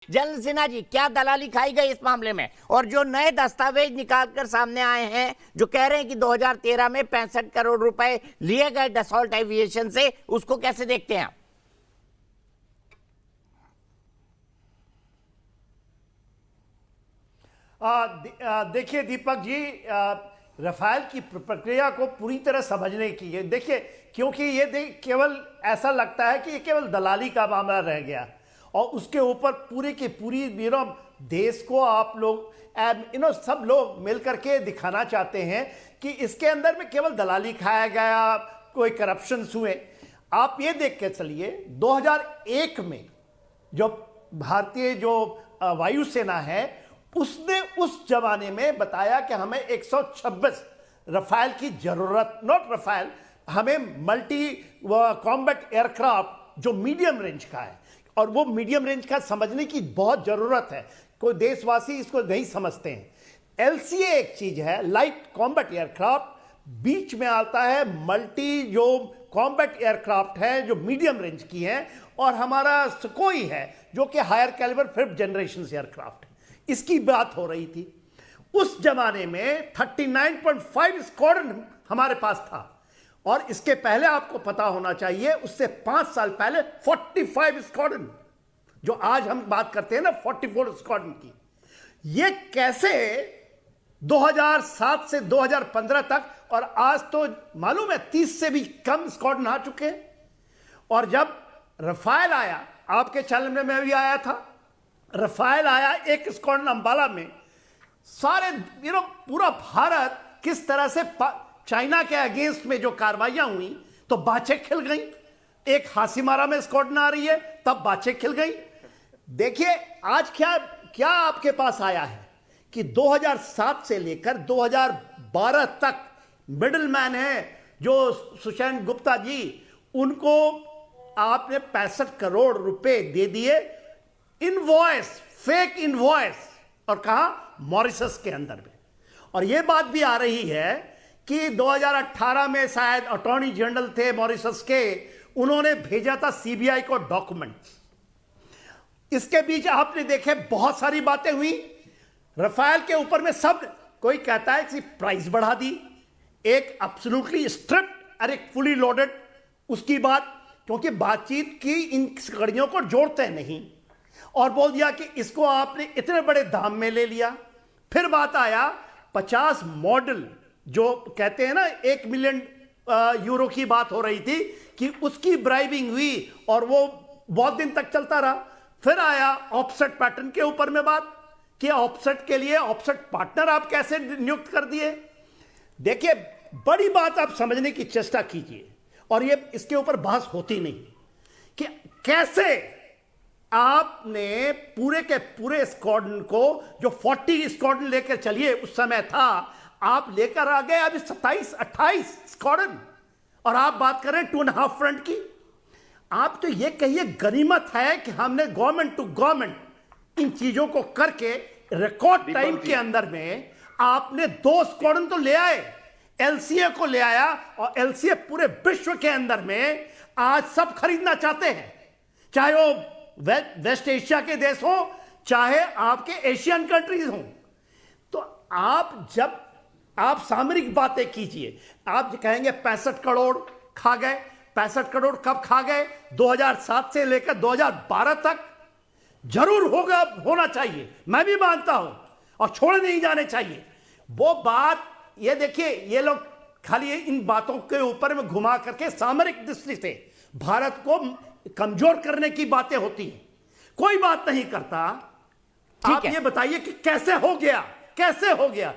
General Sinha ji, क्या दलाली खाई गई इस मामले में? और जो नए दस्तावेज निकालकर सामने आए हैं जो कह रहे हैं कि 2013 में 65 करोड़ रुपए लिए गए डसॉल्ट एविएशन से, उसको कैसे देखते हैं आप? देखिए दीपक जी, रफाल की प्रक्रिया को पूरी तरह समझने की है। देखिए, क्योंकि ये केवल ऐसा लगता है कि ये केवल दलाली का मामला रह गया और उसके ऊपर पूरी की पूरी देश को आप लोग सब लोग मिलकर के दिखाना चाहते हैं कि इसके अंदर में केवल दलाली खाया गया, कोई करप्शन हुए। आप ये देख के चलिए, 2001 में जो भारतीय जो वायुसेना है उसने उस जमाने में बताया कि हमें 126 रफाल की जरूरत, नॉट रफाल, हमें मल्टी कॉम्बैट एयरक्राफ्ट जो मीडियम रेंज का है, और वो मीडियम रेंज का समझने की बहुत जरूरत है। कोई देशवासी इसको नहीं समझते हैं। एलसीए एक चीज है, लाइट कॉम्बैट एयरक्राफ्ट, बीच में आता है मल्टी जो कॉम्बैट एयरक्राफ्ट है जो मीडियम रेंज की है, और हमारा सुकोई है जो कि higher calibre 5th generation aircraft है। इसकी बात हो रही थी। उस जमाने में 39.5 स्क्वाड्रन हमारे पास था, और इसके पहले आपको पता होना चाहिए उससे 5 साल पहले 45 स्क्वाड्रन, जो आज हम बात करते हैं ना 44 स्क्वाड्रन की। ये कैसे 2007 से 2015 तक, और आज तो मालूम है 30 से भी कम स्क्वाड्रन आ चुके हैं। और जब रफाल आया, आपके चैनल में मैं भी आया था, रफाल आया एक स्क्वाड्रन अंबाला में, सारे पूरा भारत किस तरह से चाइना के अगेंस्ट में जो कार्रवाइयां हुई तो बाछें खिल गई। एक हासीमारा में स्क्वाड्रन आ रही है, तब बाछें खिल गई। देखिए आज क्या क्या आपके पास आया है कि 2007 से लेकर 2012 तक मिडिल मैन है जो सुशांत गुप्ता जी, उनको आपने 65 करोड़ रुपए दे दिए, इनवॉइस, फेक इनवॉइस, और कहा मॉरिशस के अंदर में। और यह बात भी आ रही है कि 2018 में शायद अटॉर्नी जनरल थे मॉरिशस के, उन्होंने भेजा था सीबीआई को डॉक्यूमेंट्स। इसके बीच आपने देखे बहुत सारी बातें हुई रफाल के ऊपर में। सब कोई कहता है कि प्राइस बढ़ा दी, एक एब्सोल्युटली स्ट्रिप्ड और एक फुली लोडेड, उसकी बात, क्योंकि बातचीत की इन कड़ियों को जोड़ते नहीं, और बोल दिया कि इसको आपने इतने बड़े दाम में ले लिया। फिर बात आया 50 मॉडल, जो कहते हैं ना 1 मिलियन यूरो की बात हो रही थी कि उसकी ब्राइबिंग हुई, और वो बहुत दिन तक चलता रहा। फिर आया ऑफसेट पैटर्न के ऊपर में बात कि ऑफसेट के लिए ऑफसेट पार्टनर आप कैसे नियुक्त कर दिए। देखिए, बड़ी बात आप समझने की चेष्टा कीजिए, और ये इसके ऊपर बहस होती नहीं कि कैसे आपने पूरे के पूरे स्क्वाड्रन को, जो 40 स्क्वाड्रन लेकर चलिए उस समय था, आप लेकर आ गए अभी 27-28 स्क्वाड्रन, और आप बात कर रहे हैं 2.5 फ्रंट की। आप तो ये कहिए गनीमत है कि हमने गवर्नमेंट टू गवर्नमेंट इन चीजों को करके रिकॉर्ड टाइम के अंदर में आपने 2 स्क्वाड्रन तो ले आए, एलसीए को ले आया, और एलसीए पूरे विश्व के अंदर में आज सब खरीदना चाहते हैं, चाहे वो वेस्ट एशिया के देश हो, चाहे आपके एशियन कंट्रीज हो। तो आप जब आप सामरिक बातें कीजिए, आप कहेंगे 65 करोड़ खा गए। 65 करोड़ कब खा गए? 2007 से लेकर 2012 तक। जरूर होना चाहिए, मैं भी मानता हूं, और छोड़े नहीं जाने चाहिए वो बात। ये देखिए, ये लोग खाली इन बातों के ऊपर में घुमा करके सामरिक दृष्टि से भारत को कमजोर करने की बातें होती हैं, कोई बात नहीं करता। आप ये बताइए कि कैसे हो गया, कैसे हो गया?